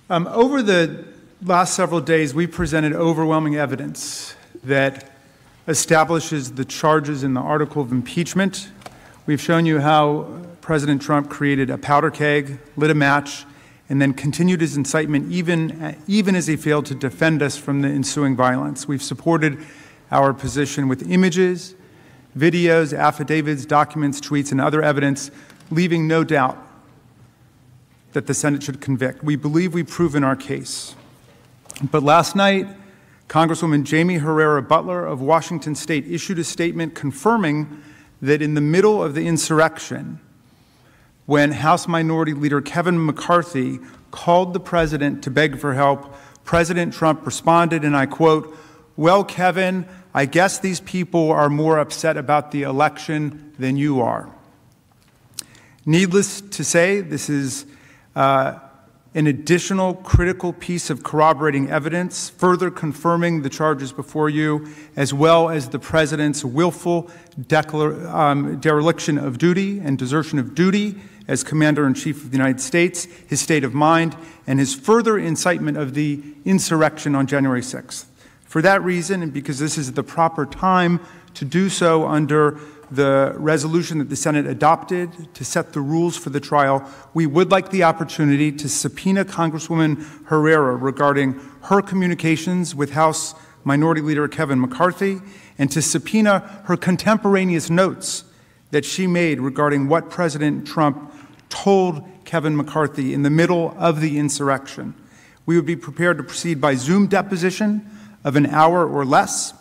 Over the last several days, we presented overwhelming evidence that establishes the charges in the article of impeachment. We've shown you how President Trump created a powder keg, lit a match, and then continued his incitement even as he failed to defend us from the ensuing violence. We've supported our position with images, videos, affidavits, documents, tweets, and other evidence, leaving no doubt that the Senate should convict. We believe we've proven our case. But last night, Congresswoman Jamie Herrera Butler of Washington State issued a statement confirming that in the middle of the insurrection, when House Minority Leader Kevin McCarthy called the president to beg for help, President Trump responded, and I quote, "Well, Kevin, I guess these people are more upset about the election than you are." Needless to say, this is an additional critical piece of corroborating evidence, further confirming the charges before you, as well as the president's willful dereliction of duty and desertion of duty as Commander-in-Chief of the United States, his state of mind, and his further incitement of the insurrection on January 6th. For that reason, and because this is the proper time to do so under the resolution that the Senate adopted to set the rules for the trial, we would like the opportunity to subpoena Congresswoman Herrera regarding her communications with House Minority Leader Kevin McCarthy, and to subpoena her contemporaneous notes that she made regarding what President Trump told Kevin McCarthy in the middle of the insurrection. We would be prepared to proceed by Zoom deposition of an hour or less,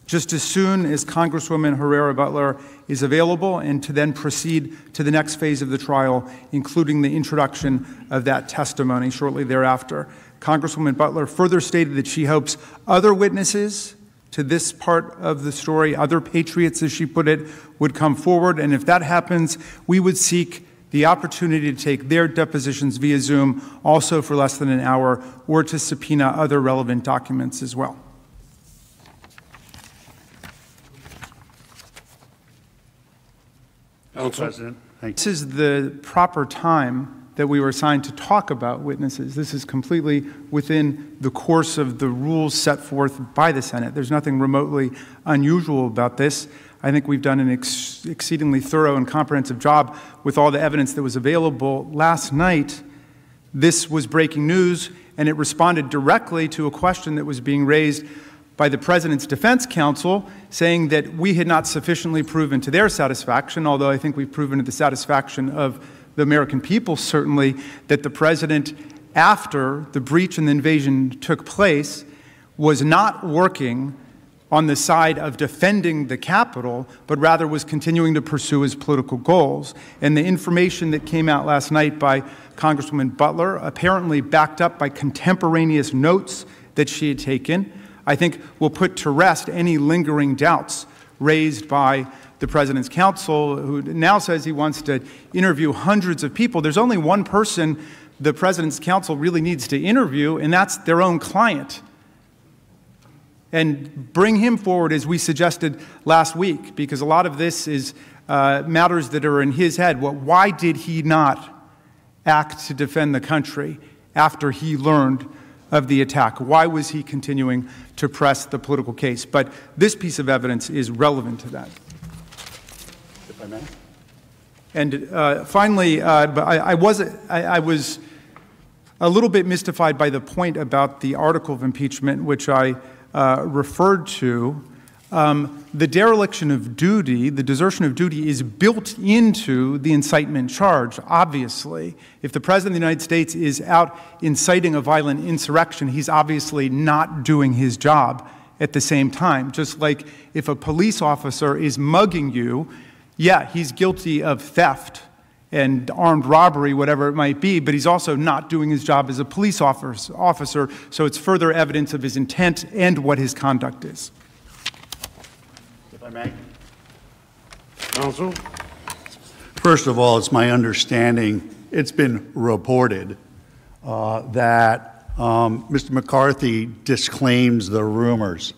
just as soon as Congresswoman Herrera Butler is available, and to then proceed to the next phase of the trial, including the introduction of that testimony shortly thereafter. Congresswoman Butler further stated that she hopes other witnesses to this part of the story, other patriots, as she put it, would come forward, and if that happens, we would seek the opportunity to take their depositions via Zoom, also for less than an hour, or to subpoena other relevant documents as well. President, thank you. This is the proper time that we were assigned to talk about witnesses. This is completely within the course of the rules set forth by the Senate. There's nothing remotely unusual about this. I think we've done an exceedingly thorough and comprehensive job with all the evidence that was available. Last night, this was breaking news, and it responded directly to a question that was being raised by the President's defense counsel, saying that we had not sufficiently proven to their satisfaction, although I think we've proven to the satisfaction of the American people, certainly, that the President, after the breach and the invasion took place, was not working on the side of defending the Capitol, but rather was continuing to pursue his political goals. And the information that came out last night by Congresswoman Butler, apparently backed up by contemporaneous notes that she had taken, I think will put to rest any lingering doubts raised by the President's counsel, who now says he wants to interview hundreds of people. There's only one person the President's counsel really needs to interview, and that's their own client. And bring him forward, as we suggested last week, because a lot of this is matters that are in his head. Why did he not act to defend the country after he learned of the attack? Why was he continuing to press the political case? But this piece of evidence is relevant to that. If I may. And finally, I was a little bit mystified by the point about the article of impeachment, which I referred to. The dereliction of duty, the desertion of duty, is built into the incitement charge, obviously. If the President of the United States is out inciting a violent insurrection, he's obviously not doing his job at the same time. Just like if a police officer is mugging you, yeah, he's guilty of theft and armed robbery, whatever it might be, but he's also not doing his job as a police officer, so it's further evidence of his intent and what his conduct is. If I may. Counsel? First of all, it's my understanding, it's been reported that Mr. McCarthy disclaims the rumors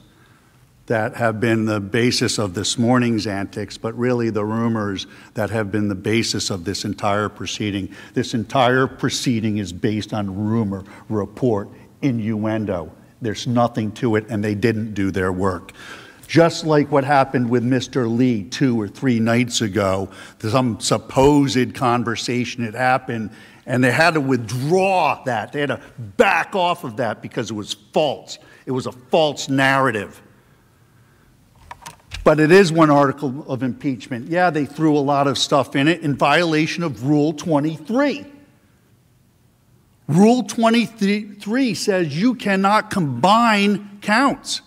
that have been the basis of this morning's antics, but really the rumors that have been the basis of this entire proceeding. This entire proceeding is based on rumor, report, innuendo. There's nothing to it, and they didn't do their work. Just like what happened with Mr. Lee 2 or 3 nights ago, some supposed conversation had happened, and they had to withdraw that. They had to back off of that because it was false. It was a false narrative. But it is one article of impeachment. Yeah, they threw a lot of stuff in it in violation of Rule 23. Rule 23 says you cannot combine counts.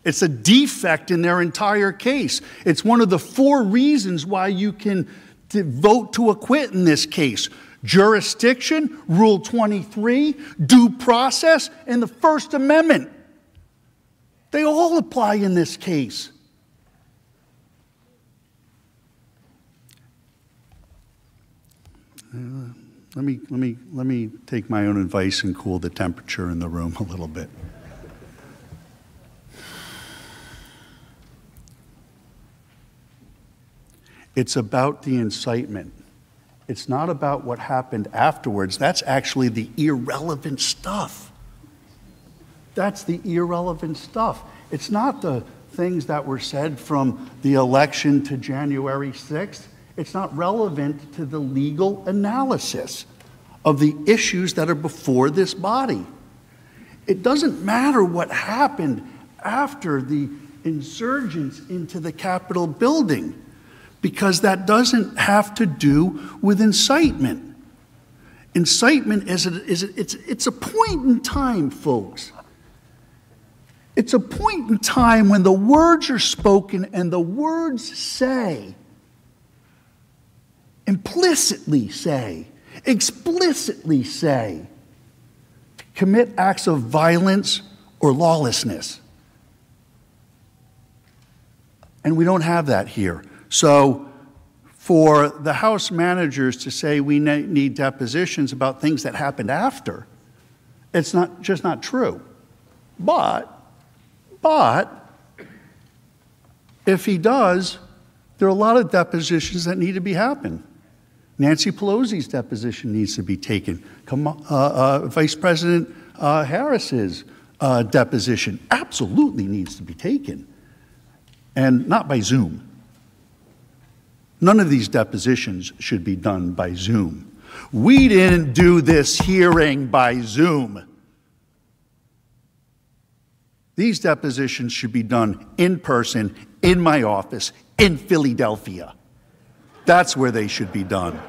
It's a defect in their entire case. It's one of the 4 reasons why you can vote to acquit in this case. Jurisdiction, Rule 23, due process, and the First Amendment. They all apply in this case. Let me take my own advice and cool the temperature in the room a little bit. It's about the incitement. It's not about what happened afterwards. That's actually the irrelevant stuff. That's the irrelevant stuff. It's not the things that were said from the election to January 6th. It's not relevant to the legal analysis of the issues that are before this body. It doesn't matter what happened after the insurgents into the Capitol building, because that doesn't have to do with incitement. Incitement it's a point in time, folks. It's a point in time when the words are spoken and the words say, implicitly say, explicitly say, commit acts of violence or lawlessness. And we don't have that here. So for the House managers to say we need depositions about things that happened after, it's just not true. But if he does, there are a lot of depositions that need to be happened. Nancy Pelosi's deposition needs to be taken. Vice President Harris's deposition absolutely needs to be taken, and not by Zoom. None of these depositions should be done by Zoom. We didn't do this hearing by Zoom. These depositions should be done in person, in my office, in Philadelphia. That's where they should be done.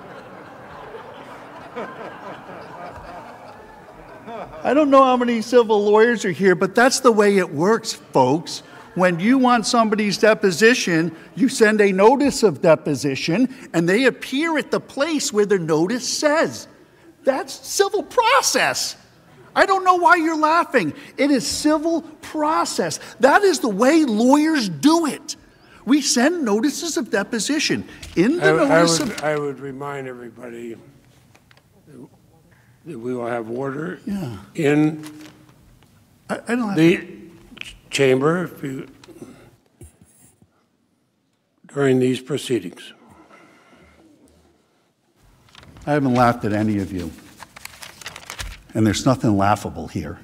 I don't know how many civil lawyers are here, but that's the way it works, folks. When you want somebody's deposition, you send a notice of deposition, and they appear at the place where the notice says. That's civil process. I don't know why you're laughing. It is civil process. That is the way lawyers do it. We send notices of deposition. In the I would remind everybody that we will have order in the chamber during these proceedings. I haven't laughed at any of you, and there's nothing laughable here.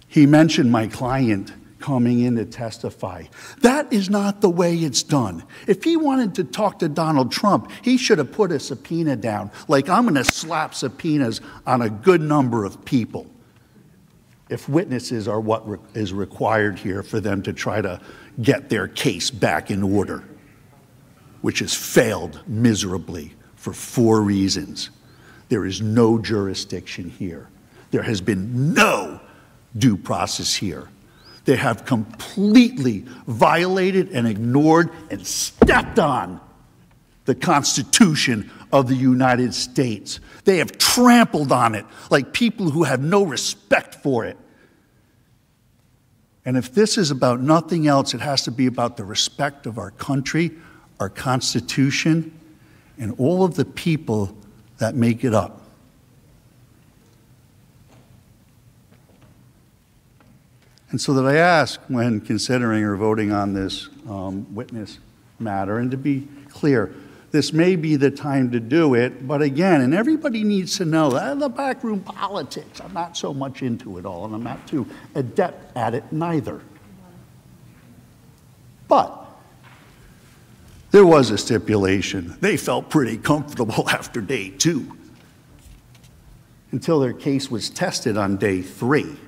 He mentioned my client coming in to testify. That is not the way it's done. If he wanted to talk to Donald Trump, he should have put a subpoena down, like I'm going to slap subpoenas on a good number of people, if witnesses are what is required here for them to try to get their case back in order, which has failed miserably for 4 reasons. There is no jurisdiction here. There has been no due process here. They have completely violated and ignored and stepped on the Constitution of the United States. They have trampled on it like people who have no respect for it. And if this is about nothing else, it has to be about the respect of our country, our Constitution, and all of the people that make it up. And so that I ask, when considering or voting on this witness matter, and to be clear, this may be the time to do it, but again, and everybody needs to know that the backroom politics, I'm not so much into it all, and I'm not too adept at it neither. But there was a stipulation. They felt pretty comfortable after day 2, until their case was tested on day 3.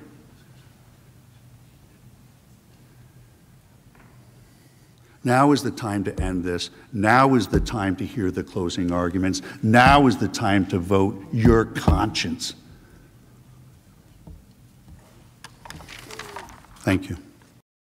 Now is the time to end this. Now is the time to hear the closing arguments. Now is the time to vote your conscience. Thank you.